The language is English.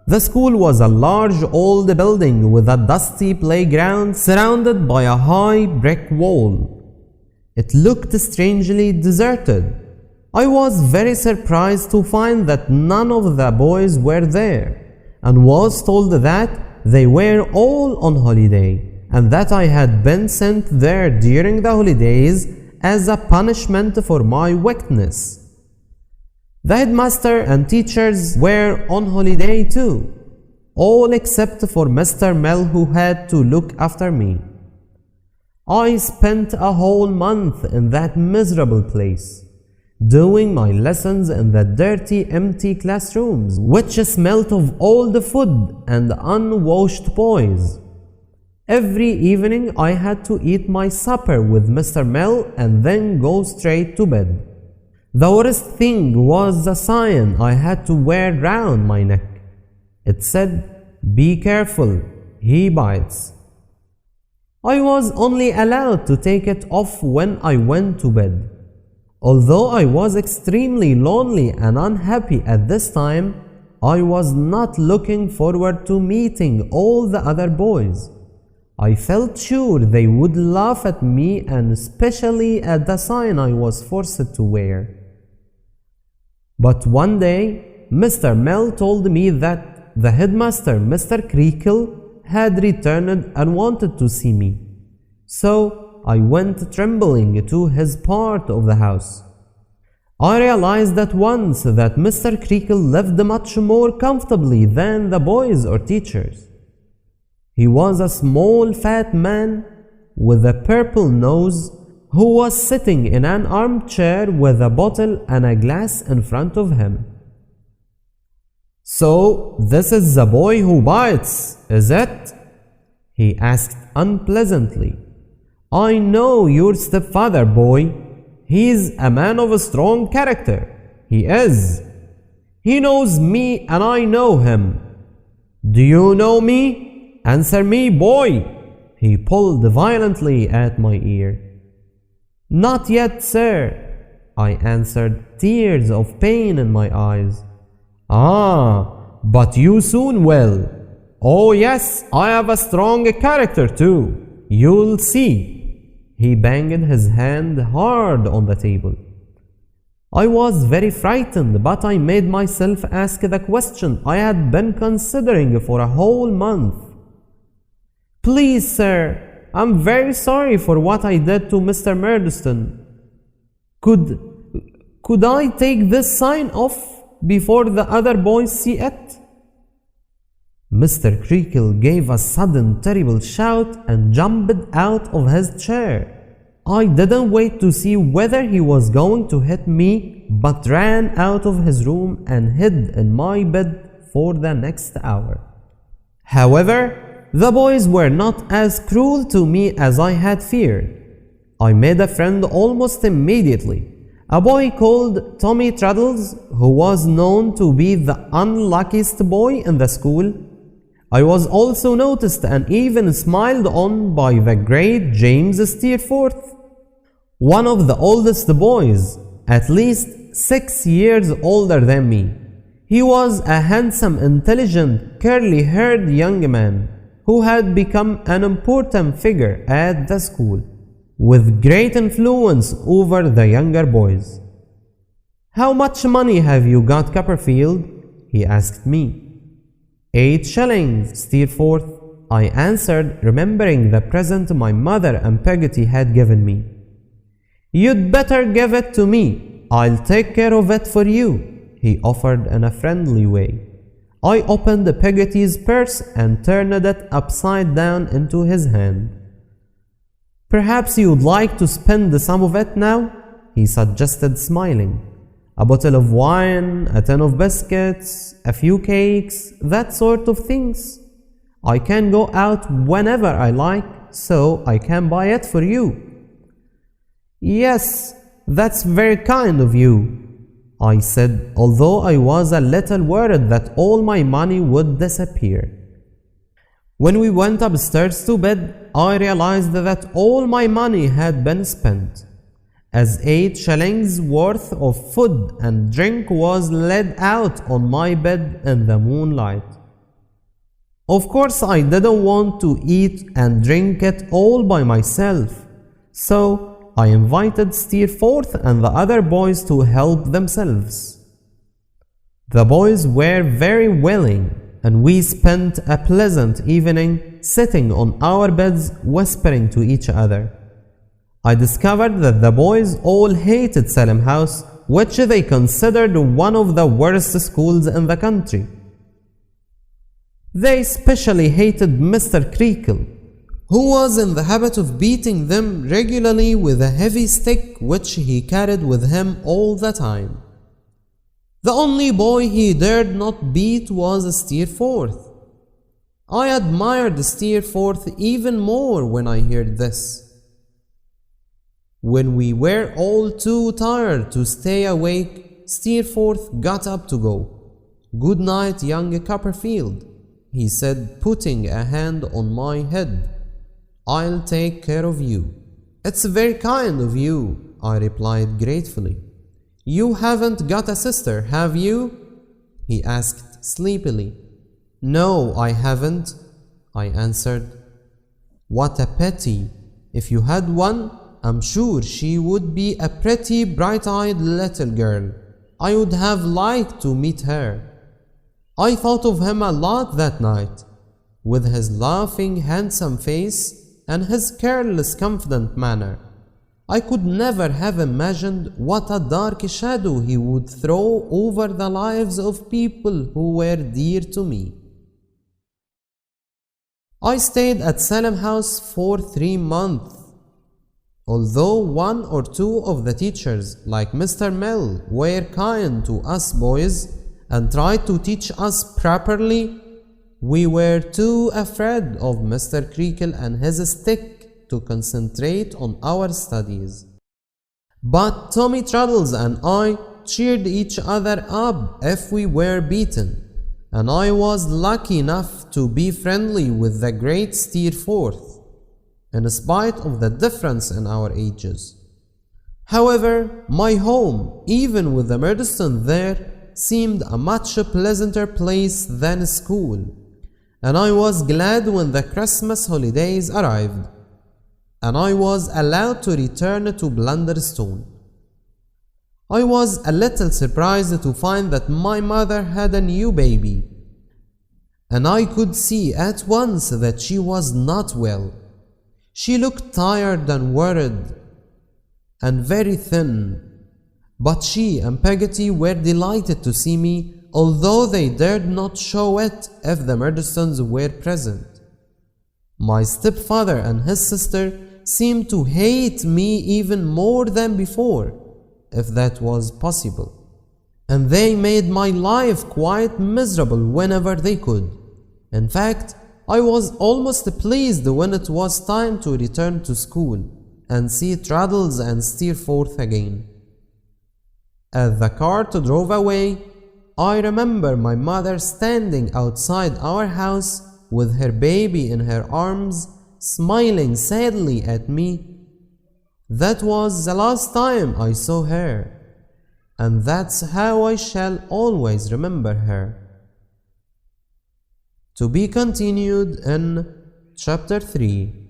The school was a large old building with a dusty playground surrounded by a high brick wall. It looked strangely deserted. I was very surprised to find that none of the boys were there, and was told that they were all on holiday, and that I had been sent there during the holidays as a punishment for my wickedness. The headmaster and teachers were on holiday too, all except for Mr. Mell, who had to look after me. I spent a whole month in that miserable place, doing my lessons in the dirty, empty classrooms, which smelt of old food and unwashed boys. Every evening I had to eat my supper with Mr. Mell and then go straight to bed. The worst thing was the sign I had to wear round my neck. It said, "Be careful, he bites." I was only allowed to take it off when I went to bed. Although I was extremely lonely and unhappy at this time, I was not looking forward to meeting all the other boys. I felt sure they would laugh at me, and especially at the sign I was forced to wear. But one day, Mr. Mell told me that the headmaster, Mr. Creakle, had returned and wanted to see me. So I went trembling to his part of the house. I realized at once that Mr. Creakle lived much more comfortably than the boys or teachers. He was a small fat man with a purple nose who was sitting in an armchair with a bottle and a glass in front of him. "So this is the boy who bites, is it?" he asked unpleasantly. "I know your stepfather, boy. He's a man of a strong character. He is. He knows me and I know him. Do you know me? Answer me, boy." He pulled violently at my ear. "Not yet, sir," I answered, tears of pain in my eyes. "Ah, but you soon will. Oh yes, I have a strong character too. You'll see." He banged his hand hard on the table. I was very frightened, but I made myself ask the question I had been considering for a whole month. "Please, sir, I'm very sorry for what I did to Mr. Murdstone. Could I take this sign off before the other boys see it?" Mr. Creakle gave a sudden terrible shout and jumped out of his chair. I didn't wait to see whether he was going to hit me, but ran out of his room and hid in my bed for the next hour. However, the boys were not as cruel to me as I had feared. I made a friend almost immediately, a boy called Tommy Traddles, who was known to be the unluckiest boy in the school. I was also noticed and even smiled on by the great James Steerforth, one of the oldest boys, at least 6 years older than me. He was a handsome, intelligent, curly-haired young man who had become an important figure at the school, with great influence over the younger boys. "How much money have you got, Copperfield?" he asked me. 8 shillings, Steerforth," I answered, remembering the present my mother and Peggotty had given me. "You'd better give it to me. I'll take care of it for you," he offered in a friendly way. I opened Peggotty's purse and turned it upside down into his hand. "Perhaps you'd like to spend some of it now?" he suggested, smiling. "A bottle of wine, a tin of biscuits, a few cakes, that sort of things. I can go out whenever I like, so I can buy it for you." "Yes, that's very kind of you," I said, although I was a little worried that all my money would disappear. When we went upstairs to bed, I realized that all my money had been spent, as 8 shillings worth of food and drink was laid out on my bed in the moonlight. Of course, I didn't want to eat and drink it all by myself, so I invited Steerforth and the other boys to help themselves. The boys were very willing, and we spent a pleasant evening sitting on our beds whispering to each other. I discovered that the boys all hated Salem House, which they considered one of the worst schools in the country. They especially hated Mr. Creakle, who was in the habit of beating them regularly with a heavy stick which he carried with him all the time. The only boy he dared not beat was Steerforth. I admired Steerforth even more when I heard this. When we were all too tired to stay awake, Steerforth got up to go. "Good night, young Copperfield," he said, putting a hand on my head. "I'll take care of you." "It's very kind of you," I replied gratefully. "You haven't got a sister, have you?" he asked sleepily. "No, I haven't," I answered. "What a pity. If you had one, I'm sure she would be a pretty bright-eyed little girl. I would have liked to meet her." I thought of him a lot that night, with his laughing, handsome face and his careless, confident manner. I could never have imagined what a dark shadow he would throw over the lives of people who were dear to me. I stayed at Salem House for 3 months. Although 1 or 2 of the teachers, like Mr. Mill, were kind to us boys and tried to teach us properly, we were too afraid of Mr. Creakle and his stick to concentrate on our studies. But Tommy Traddles and I cheered each other up if we were beaten, and I was lucky enough to be friendly with the great Steerforth, in spite of the difference in our ages. However, my home, even with the Murdstone there, seemed a much pleasanter place than school, and I was glad when the Christmas holidays arrived, and I was allowed to return to Blunderstone. I was a little surprised to find that my mother had a new baby, and I could see at once that she was not well. She looked tired and worried, and very thin, but she and Peggotty were delighted to see me, although they dared not show it if the Murdstones were present. My stepfather and his sister seemed to hate me even more than before, if that was possible, and they made my life quite miserable whenever they could. In fact, I was almost pleased when it was time to return to school and see Traddles and Steerforth again. As the cart drove away, I remember my mother standing outside our house with her baby in her arms, smiling sadly at me. That was the last time I saw her, and that's how I shall always remember her. To be continued in Chapter 3.